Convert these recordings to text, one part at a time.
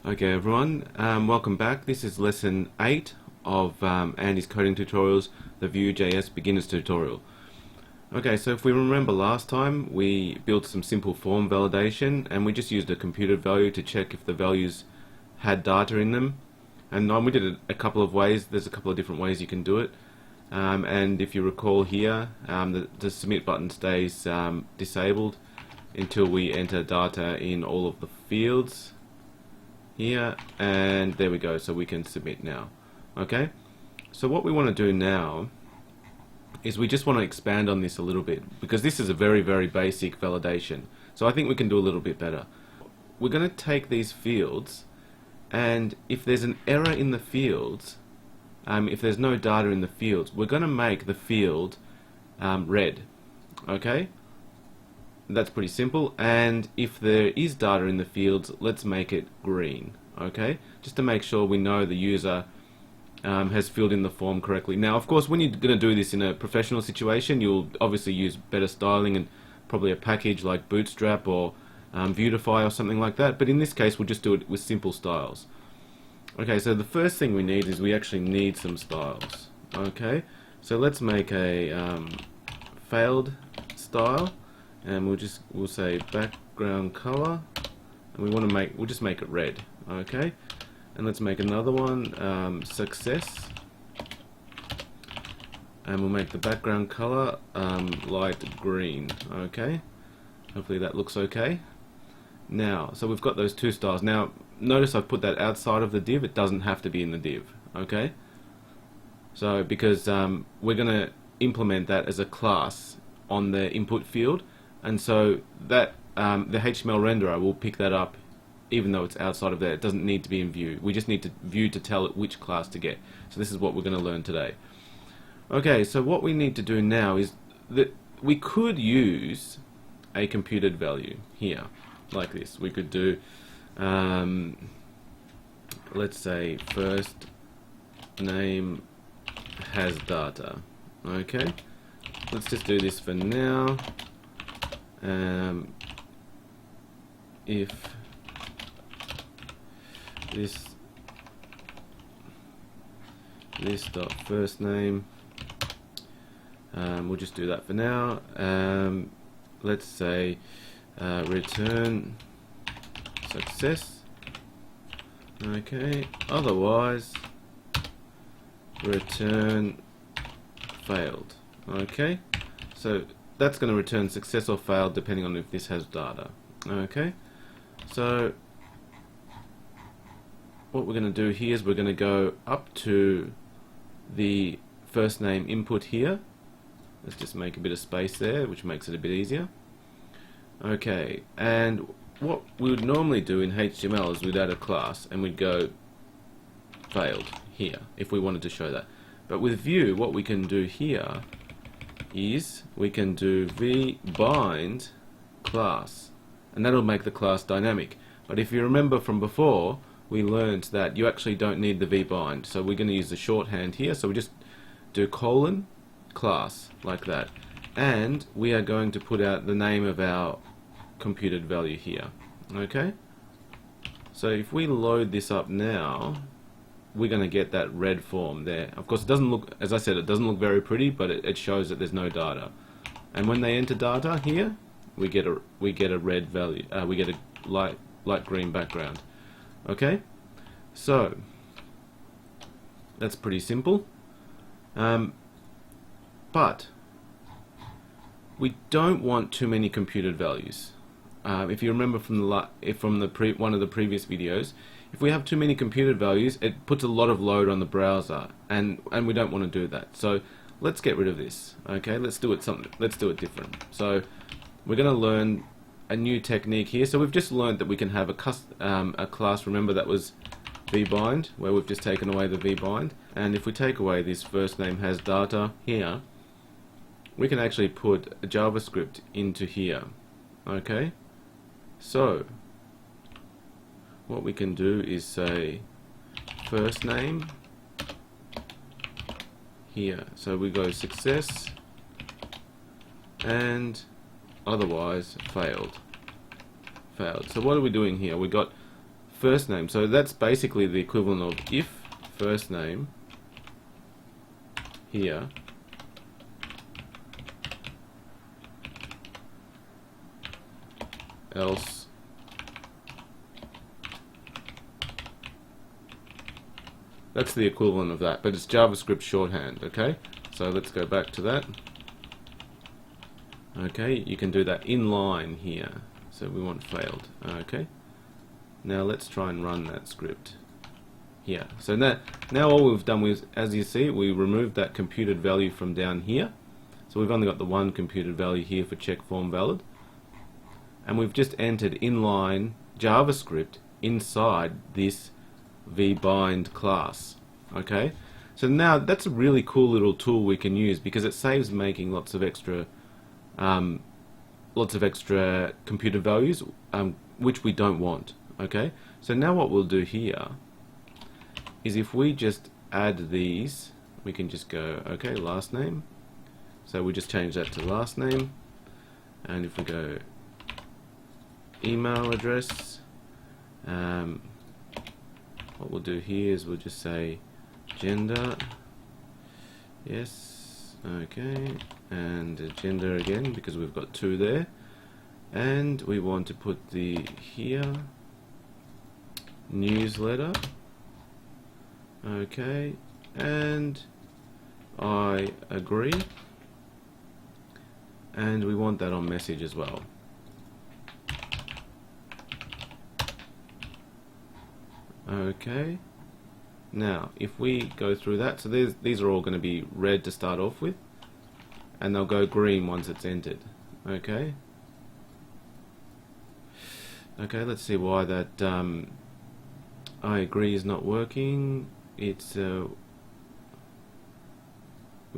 Okay everyone, welcome back. This is lesson 8 of Andy's coding tutorials, the Vue.js beginners tutorial. Okay, so if we remember last time we built some simple form validation and we just used a computed value to check if the values had data in them. And we did it a couple of ways. There's a couple of different ways you can do it. And if you recall here, the submit button stays disabled until we enter data in all of the fields here, and there we go, so we can submit now. Okay, so what we want to do now is we just want to expand on this a little bit, because this is a very basic validation, so I think we can do a little bit better. We're going to take these fields, and if there's an error in the fields, if there's no data in the fields, we're going to make the field red. Okay, that's pretty simple. And if there is data in the fields, let's make it green. Okay, just to make sure we know the user has filled in the form correctly. Now, of course, when you're going to do this in a professional situation, you'll obviously use better styling and probably a package like Bootstrap or Vuetify or something like that. But in this case, we'll just do it with simple styles. Okay, so the first thing we need is we actually need some styles. Okay, so let's make a failed style. And we'll say background color, and we'll just make it red. Okay, and let's make another one, success, and we'll make the background color light green. Okay, hopefully that looks okay. Now, so we've got those two styles. Now notice I've put that outside of the div. It doesn't have to be in the div. Okay, so because we're gonna implement that as a class on the input field. And so that the HTML renderer will pick that up even though it's outside of there. It doesn't need to be in Vue. We just need to Vue to tell it which class to get. So this is what we're going to learn today. Okay, so what we need to do now is that we could use a computed value here, like this. We could do, let's say, first name has data. Okay, let's just do this for now. If this dot first name, we'll just do that for now. Let's say return success. Okay, otherwise return failed. Okay, so that's going to return success or failed depending on if this has data. Okay, so what we're going to do here is we're going to go up to the first name input here. Let's just make a bit of space there, which makes it a bit easier. Okay, and what we would normally do in HTML is we'd add a class and we'd go failed here if we wanted to show that. But with Vue, what we can do here is we can do vbind class, and that'll make the class dynamic. But if you remember from before, we learned that you actually don't need the vbind, so we're going to use the shorthand here. So we just do colon class like that, and we are going to put out the name of our computed value here. Okay, so if we load this up now, we're going to get that red form there. Of course, it doesn't look, as I said, it doesn't look very pretty, but it shows that there's no data. And when they enter data here, we get a red value. We get a light green background. Okay, so that's pretty simple. But we don't want too many computed values. If you remember from one of the previous videos, if we have too many computed values, it puts a lot of load on the browser, and we don't want to do that. So let's get rid of this. Okay, let's do it different. So we're going to learn a new technique here. So we've just learned that we can have a class. Remember, that was vbind, where we've just taken away the vbind. And if we take away this first name has data here, we can actually put a JavaScript into here. Okay, so what we can do is say first name here. So we go success and otherwise failed. So what are we doing here? We got first name. So that's basically the equivalent of if first name here else that's the equivalent of that, but it's JavaScript shorthand. Okay, so let's go back to that. Okay, you can do that in line here, so we want failed. Okay, now let's try and run that script here. So now all we've done was, as you see, we removed that computed value from down here, so we've only got the one computed value here for check form valid, and we've just entered inline JavaScript inside this vbind class. Okay, so now that's a really cool little tool we can use because it saves making lots of extra computer values, which we don't want. Okay, so now what we'll do here is if we just add these, we can just go, okay, last name, so we just change that to last name, and if we go email address, what we'll do here is we'll just say gender, yes, okay, and gender again because we've got two there, and we want to put the here newsletter, okay, and I agree, and we want that on message as well. Okay, now if we go through that, so these are all going to be red to start off with, and they'll go green once it's entered. Okay, let's see why that I agree is not working. It's we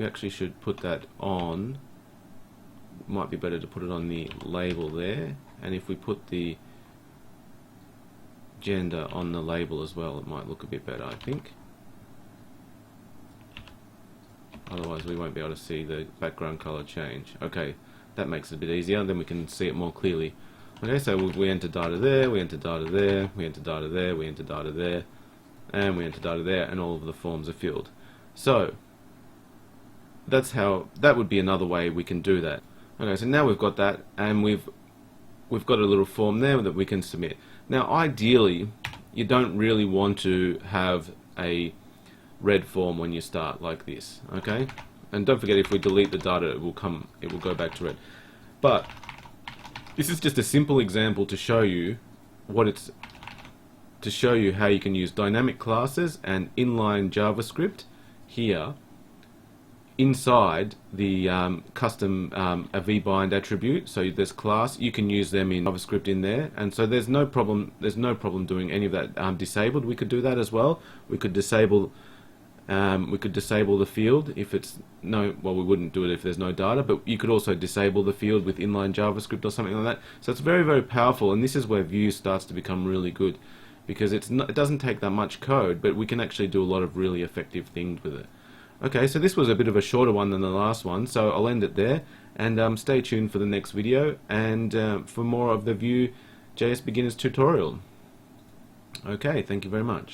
actually should put that on. Might be better to put it on the label there, and if we put the gender on the label as well, it might look a bit better, I think. Otherwise we won't be able to see the background color change. Okay, that makes it a bit easier, then we can see it more clearly. Okay, so we enter data there, we enter data there, we enter data there, we enter data there, and we enter data there, and all of the forms are filled. So that would be another way we can do that. Okay, so now we've got that, and we've got a little form there that we can submit. Now ideally you don't really want to have a red form when you start like this, okay? And don't forget, if we delete the data it will go back to red. But this is just a simple example to show you how you can use dynamic classes and inline JavaScript here inside the custom a vbind attribute. So there's class, you can use them in JavaScript in there, and so there's no problem doing any of that disabled. We could do that as well. We could disable the field if it's well, we wouldn't do it if there's no data, but you could also disable the field with inline JavaScript or something like that. So it's very, very powerful, and this is where Vue starts to become really good, because it doesn't take that much code, but we can actually do a lot of really effective things with it. Okay, so this was a bit of a shorter one than the last one, so I'll end it there, and stay tuned for the next video and for more of the Vue.js beginners tutorial. Okay, thank you very much.